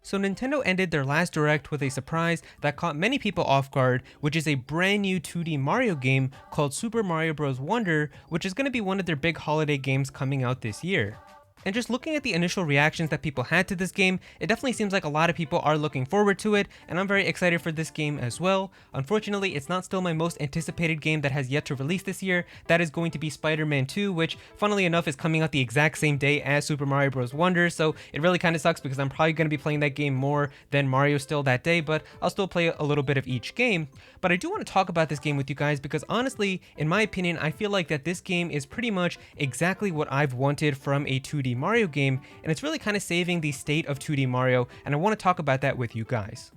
So Nintendo ended their last Direct with a surprise that caught many people off guard, which is a brand new 2D Mario game called Super Mario Bros. Wonder, which is going to be one of their big holiday games coming out this year. And just looking at the initial reactions that people had to this game, it definitely seems like a lot of people are looking forward to it, and I'm very excited for this game as well. Unfortunately, it's not still my most anticipated game that has yet to release this year. That is going to be Spider-Man 2, which, funnily enough, is coming out the exact same day as Super Mario Bros. Wonder, so it really kind of sucks because I'm probably going to be playing that game more than Mario still that day, but I'll still play a little bit of each game. But I do want to talk about this game with you guys because honestly, in my opinion, I feel like that this game is pretty much exactly what I've wanted from a 2D Mario game, and it's really kind of saving the state of 2D Mario, and I want to talk about that with you guys.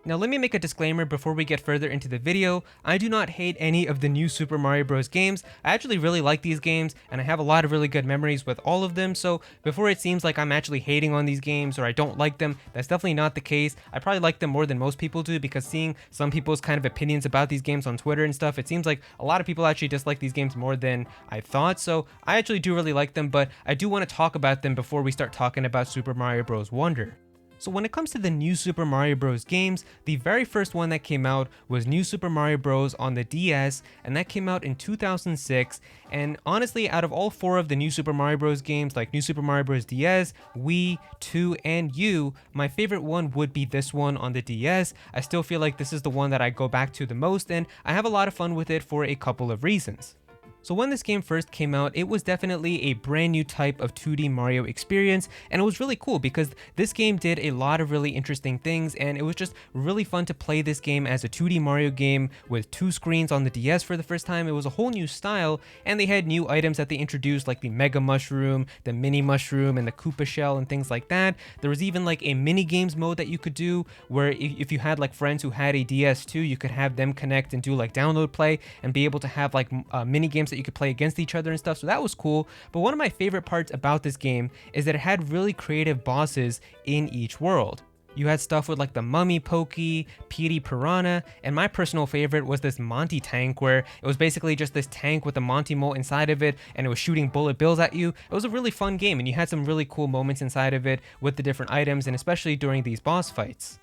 Now let me make a disclaimer before we get further into the video. I do not hate any of the new Super Mario Bros. Games. I actually really like these games, and I have a lot of really good memories with all of them, so before it seems like I'm actually hating on these games or I don't like them, that's definitely not the case. I probably like them more than most people do because seeing some people's kind of opinions about these games on Twitter and stuff, it seems like a lot of people actually dislike these games more than I thought, so I actually do really like them, but I do want to talk about them before we start talking about Super Mario Bros. Wonder. So when it comes to the new Super Mario Bros. Games, the very first one that came out was New Super Mario Bros. On the DS, and that came out in 2006, and honestly, out of all four of the new Super Mario Bros. Games, like New Super Mario Bros. DS, Wii, 2, and U, my favorite one would be this one on the DS. I still feel like this is the one that I go back to the most, and I have a lot of fun with it for a couple of reasons. So when this game first came out, it was definitely a brand new type of 2D Mario experience, and it was really cool because this game did a lot of really interesting things, and it was just really fun to play this game as a 2D Mario game with two screens on the DS for the first time. It was a whole new style, and they had new items that they introduced like the Mega Mushroom, the Mini Mushroom, and the Koopa Shell and things like that. There was even like a mini games mode that you could do where if you had like friends who had a DS2, you could have them connect and do like download play and be able to have like mini games that you could play against each other and stuff, so that was cool. But one of my favorite parts about this game is that it had really creative bosses in each world. You had stuff with like the Mummy Pokey, Petey Piranha, and my personal favorite was this Monty tank where it was basically just this tank with a Monty Mole inside of it and it was shooting bullet bills at you. It was a really fun game and you had some really cool moments inside of it with the different items and especially during these boss fights.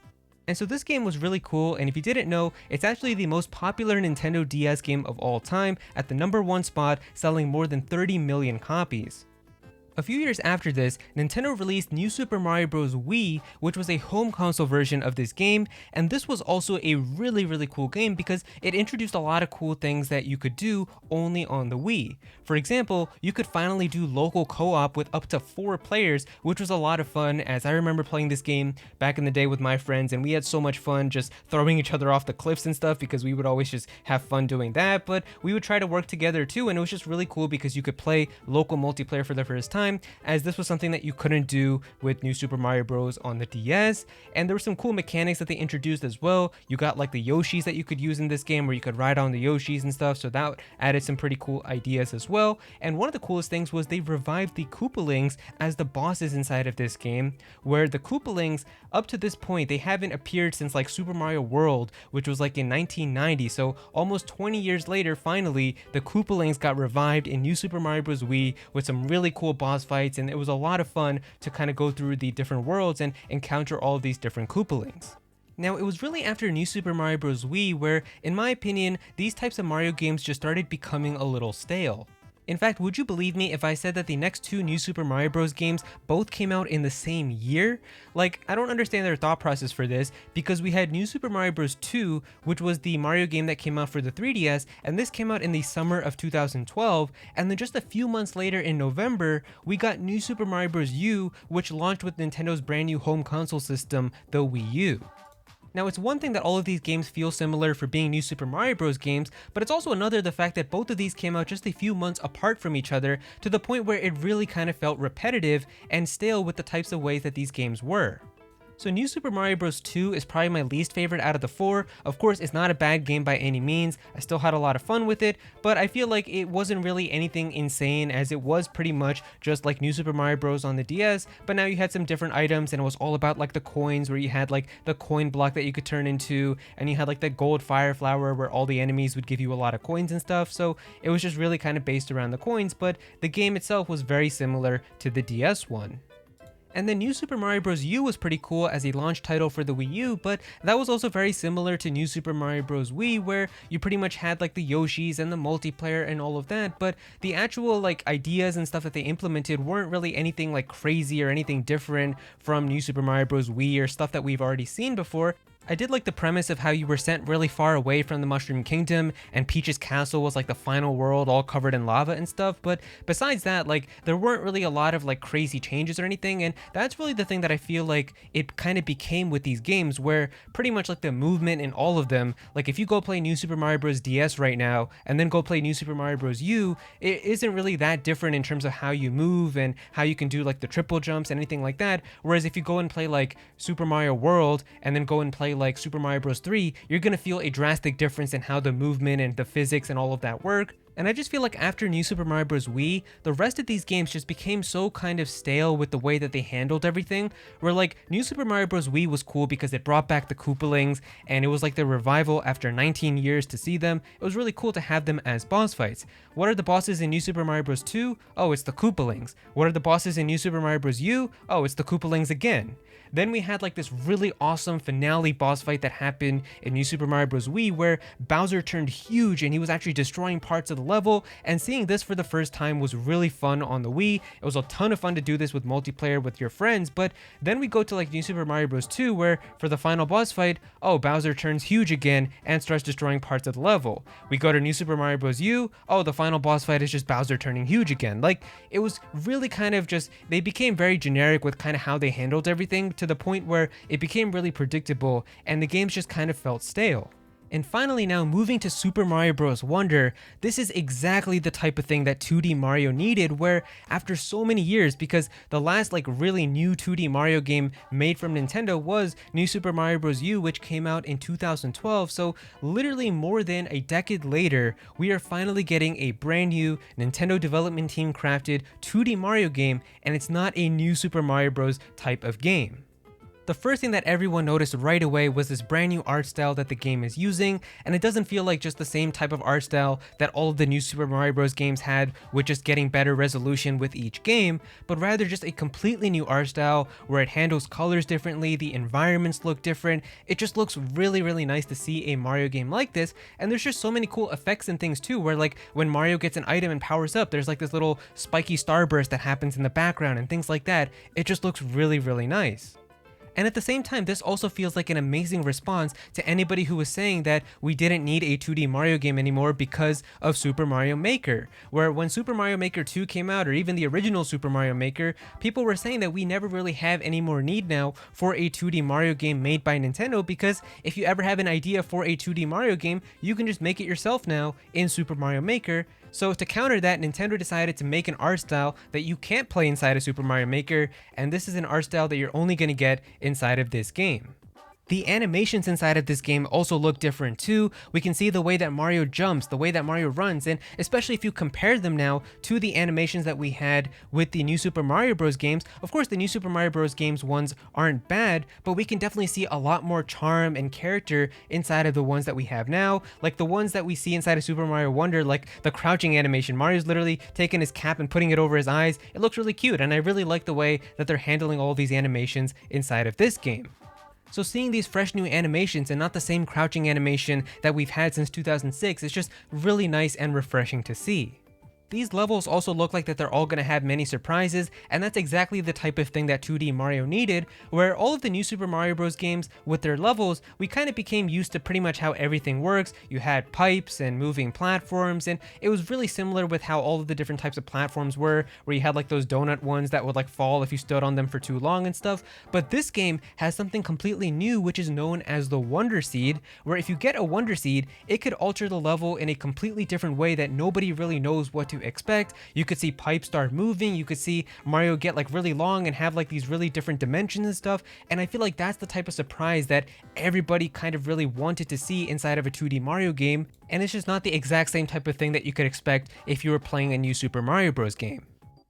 And so this game was really cool, and if you didn't know, it's actually the most popular Nintendo DS game of all time at the #1 spot, selling more than 30 million copies. A few years after this, Nintendo released New Super Mario Bros. Wii, which was a home console version of this game, and this was also a really cool game because it introduced a lot of cool things that you could do only on the Wii. For example, you could finally do local co-op with up to 4 players, which was a lot of fun, as I remember playing this game back in the day with my friends, and we had so much fun just throwing each other off the cliffs and stuff because we would always just have fun doing that, but we would try to work together too, and it was just really cool because you could play local multiplayer for the first time, as this was something that you couldn't do with New Super Mario Bros. On the DS, and there were some cool mechanics that they introduced as well. You got like the Yoshis that you could use in this game where you could ride on the Yoshis and stuff, so that added some pretty cool ideas as well. And one of the coolest things was they revived the Koopalings as the bosses inside of this game, where the Koopalings, up to this point, they haven't appeared since like Super Mario World, which was like in 1990, so almost 20 years later, finally, the Koopalings got revived in New Super Mario Bros. Wii with some really cool boss fights, and it was a lot of fun to kind of go through the different worlds and encounter all these different Koopalings. Now, it was really after New Super Mario Bros. Wii where, in my opinion, these types of Mario games just started becoming a little stale. In fact, would you believe me if I said that the next 2 New Super Mario Bros. Games both came out in the same year? Like, I don't understand their thought process for this, because we had New Super Mario Bros. 2, which was the Mario game that came out for the 3DS, and this came out in the summer of 2012, and then just a few months later in November, we got New Super Mario Bros. U, which launched with Nintendo's brand new home console system, the Wii U. Now, it's one thing that all of these games feel similar for being New Super Mario Bros. Games, but it's also another the fact that both of these came out just a few months apart from each other, to the point where it really kind of felt repetitive and stale with the types of ways that these games were. So New Super Mario Bros. 2 is probably my least favorite out of the 4. Of course, it's not a bad game by any means. I still had a lot of fun with it, but I feel like it wasn't really anything insane, as it was pretty much just like New Super Mario Bros. On the DS, but now you had some different items, and it was all about like the coins, where you had like the coin block that you could turn into, and you had like the gold fire flower where all the enemies would give you a lot of coins and stuff, so it was just really kind of based around the coins, but the game itself was very similar to the DS one. And then New Super Mario Bros. U was pretty cool as a launch title for the Wii U, but that was also very similar to New Super Mario Bros. Wii, where you pretty much had like the Yoshis and the multiplayer and all of that, but the actual like ideas and stuff that they implemented weren't really anything like crazy or anything different from New Super Mario Bros. Wii or stuff that we've already seen before. I did like the premise of how you were sent really far away from the Mushroom Kingdom and Peach's castle was like the final world all covered in lava and stuff, but besides that, like there weren't really a lot of like crazy changes or anything, and that's really the thing that I feel like it kind of became with these games, where pretty much like the movement in all of them, like if you go play New Super Mario Bros. DS right now and then go play New Super Mario Bros. U, it isn't really that different in terms of how you move and how you can do like the triple jumps and anything like that, whereas if you go and play like Super Mario World and then go and play like Super Mario Bros. 3, you're gonna feel a drastic difference in how the movement and the physics and all of that work. And I just feel like after New Super Mario Bros. Wii, the rest of these games just became so kind of stale with the way that they handled everything, where like New Super Mario Bros. Wii was cool because it brought back the Koopalings, and it was like the revival after 19 years to see them. It was really cool to have them as boss fights. What are the bosses in New Super Mario Bros. 2? Oh, it's the Koopalings. What are the bosses in New Super Mario Bros. U? Oh, it's the Koopalings again. Then we had like this really awesome finale boss fight that happened in New Super Mario Bros. Wii, where Bowser turned huge and he was actually destroying parts of the level, and seeing this for the first time was really fun on the Wii. It was a ton of fun to do this with multiplayer with your friends, but then we go to like New Super Mario Bros. 2, where for the final boss fight, oh, Bowser turns huge again and starts destroying parts of the level. We go to New Super Mario Bros. U, oh, the final boss fight is just Bowser turning huge again. Like, it was really kind of just, they became very generic with kind of how they handled everything, to the point where it became really predictable and the games just kind of felt stale. And finally, now moving to Super Mario Bros. Wonder, this is exactly the type of thing that 2D Mario needed, where after so many years, because the last like really new 2D Mario game made from Nintendo was New Super Mario Bros. U, which came out in 2012, so literally more than a decade later, we are finally getting a brand new Nintendo development team crafted 2D Mario game, and it's not a New Super Mario Bros. Type of game. The first thing that everyone noticed right away was this brand new art style that the game is using, and it doesn't feel like just the same type of art style that all of the new Super Mario Bros. Games had, with just getting better resolution with each game, but rather just a completely new art style where it handles colors differently, the environments look different. It just looks really, really nice to see a Mario game like this, and there's just so many cool effects and things too, where like when Mario gets an item and powers up, there's like this little spiky starburst that happens in the background and things like that. It just looks really, really nice. And at the same time, this also feels like an amazing response to anybody who was saying that we didn't need a 2D Mario game anymore because of Super Mario Maker, where when Super Mario Maker 2 came out, or even the original Super Mario Maker, people were saying that we never really have any more need now for a 2D Mario game made by Nintendo, because if you ever have an idea for a 2D Mario game, you can just make it yourself now in Super Mario Maker. So to counter that, Nintendo decided to make an art style that you can't play inside of Super Mario Maker, and this is an art style that you're only going to get inside of this game. The animations inside of this game also look different too. We can see the way that Mario jumps, the way that Mario runs, and especially if you compare them now to the animations that we had with the New Super Mario Bros. Games. Of course, the New Super Mario Bros. Games ones aren't bad, but we can definitely see a lot more charm and character inside of the ones that we have now. Like the ones that we see inside of Super Mario Wonder, like the crouching animation. Mario's literally taking his cap and putting it over his eyes. It looks really cute, and I really like the way that they're handling all of these animations inside of this game. So seeing these fresh new animations and not the same crouching animation that we've had since 2006 is just really nice and refreshing to see. These levels also look like that they're all going to have many surprises, and that's exactly the type of thing that 2D Mario needed, where all of the new Super Mario Bros. Games with their levels, we kind of became used to pretty much how everything works. You had pipes and moving platforms, and it was really similar with how all of the different types of platforms were, where you had like those donut ones that would like fall if you stood on them for too long and stuff. But this game has something completely new, which is known as the Wonder Seed, where if you get a Wonder Seed, it could alter the level in a completely different way that nobody really knows what to expect. You could see pipes start moving, you could see Mario get like really long and have like these really different dimensions and stuff, and I feel like that's the type of surprise that everybody kind of really wanted to see inside of a 2D Mario game, and it's just not the exact same type of thing that you could expect if you were playing a new Super Mario Bros. Game.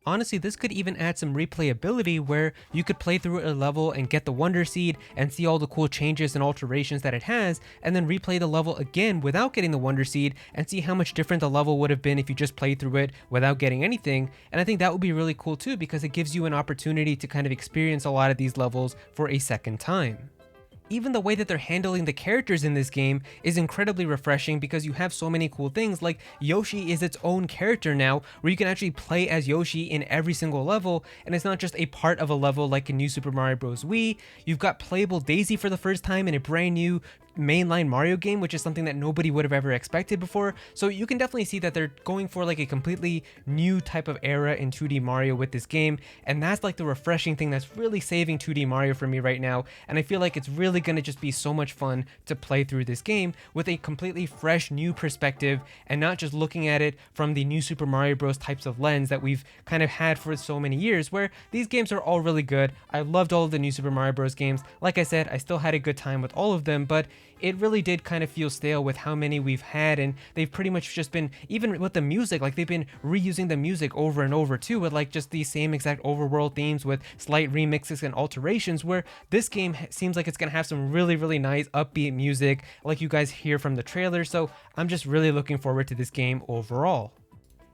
Honestly, this could even add some replayability where you could play through a level and get the Wonder Seed and see all the cool changes and alterations that it has, and then replay the level again without getting the Wonder Seed and see how much different the level would have been if you just played through it without getting anything. And I think that would be really cool too, because it gives you an opportunity to kind of experience a lot of these levels for a second time. Even the way that they're handling the characters in this game is incredibly refreshing, because you have so many cool things, like Yoshi is its own character now, where you can actually play as Yoshi in every single level, and it's not just a part of a level like in New Super Mario Bros. Wii. You've got playable Daisy for the first time in a brand new mainline Mario game, which is something that nobody would have ever expected before. So you can definitely see that they're going for like a completely new type of era in 2D Mario with this game, and that's like the refreshing thing that's really saving 2D Mario for me right now. And I feel like it's really going to just be so much fun to play through this game with a completely fresh new perspective, and not just looking at it from the New Super Mario Bros types of lens that we've kind of had for so many years, where these games are all really good. I loved all of the New Super Mario Bros games. Like I said, I still had a good time with all of them, but it really did kind of feel stale with how many we've had, and they've pretty much just been, even with the music, like they've been reusing the music over and over too, with like just these same exact overworld themes with slight remixes and alterations, where this game seems like it's gonna have some really nice upbeat music like you guys hear from the trailer. So I'm just really looking forward to this game overall.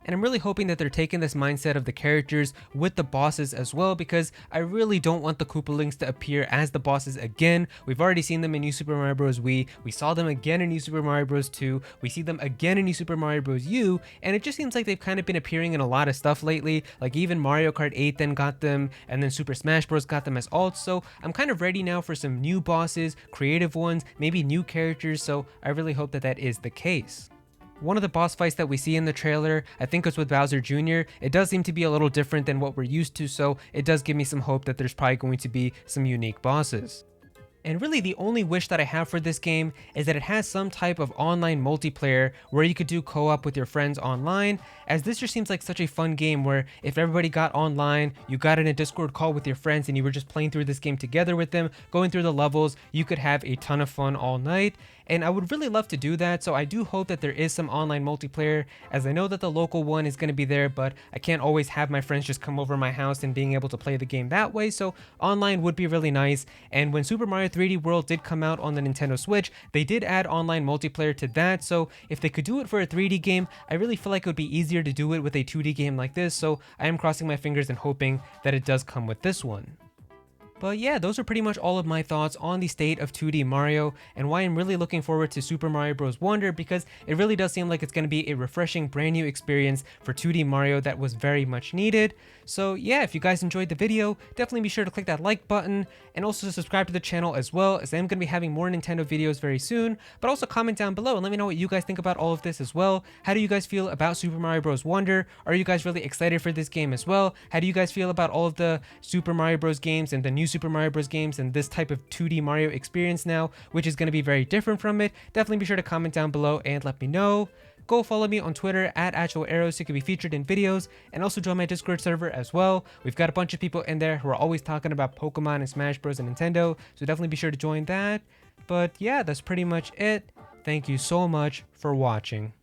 And I'm really hoping that they're taking this mindset of the characters with the bosses as well, because I really don't want the Koopalings to appear as the bosses again. We've already seen them in New Super Mario Bros. Wii, we saw them again in New Super Mario Bros. 2, we see them again in New Super Mario Bros. U, and it just seems like they've kind of been appearing in a lot of stuff lately, like even Mario Kart 8 then got them, and then Super Smash Bros. Got them as alts. So I'm kind of ready now for some new bosses, creative ones, maybe new characters, so I really hope that that is the case. One of the boss fights that we see in the trailer, I think it's with Bowser Jr. It does seem to be a little different than what we're used to, so it does give me some hope that there's probably going to be some unique bosses. And really the only wish that I have for this game is that it has some type of online multiplayer where you could do co-op with your friends online, as this just seems like such a fun game where if everybody got online, you got in a Discord call with your friends and you were just playing through this game together with them, going through the levels, you could have a ton of fun all night. And I would really love to do that, so I do hope that there is some online multiplayer, as I know that the local one is going to be there, but I can't always have my friends just come over my house and being able to play the game that way, so online would be really nice. And when Super Mario 3D World did come out on the Nintendo Switch, they did add online multiplayer to that, so if they could do it for a 3D game, I really feel like it would be easier to do it with a 2D game like this, so I am crossing my fingers and hoping that it does come with this one. But yeah, those are pretty much all of my thoughts on the state of 2D Mario and why I'm really looking forward to Super Mario Bros. Wonder, because it really does seem like it's going to be a refreshing brand new experience for 2D Mario that was very much needed. So yeah, if you guys enjoyed the video, definitely be sure to click that like button and also subscribe to the channel as well, as I'm going to be having more Nintendo videos very soon. But also comment down below and let me know what you guys think about all of this as well. How do you guys feel about Super Mario Bros. Wonder? Are you guys really excited for this game as well? How do you guys feel about all of the Super Mario Bros. Games and the new Super Mario Bros. Games and this type of 2D Mario experience now, which is going to be very different from it? Definitely be sure to comment down below and let me know. Go follow me on Twitter at Aero so you can be featured in videos, and also join my Discord server as well. We've got a bunch of people in there who are always talking about Pokemon and Smash Bros. And Nintendo, so definitely be sure to join that. But yeah, that's pretty much it. Thank you so much for watching.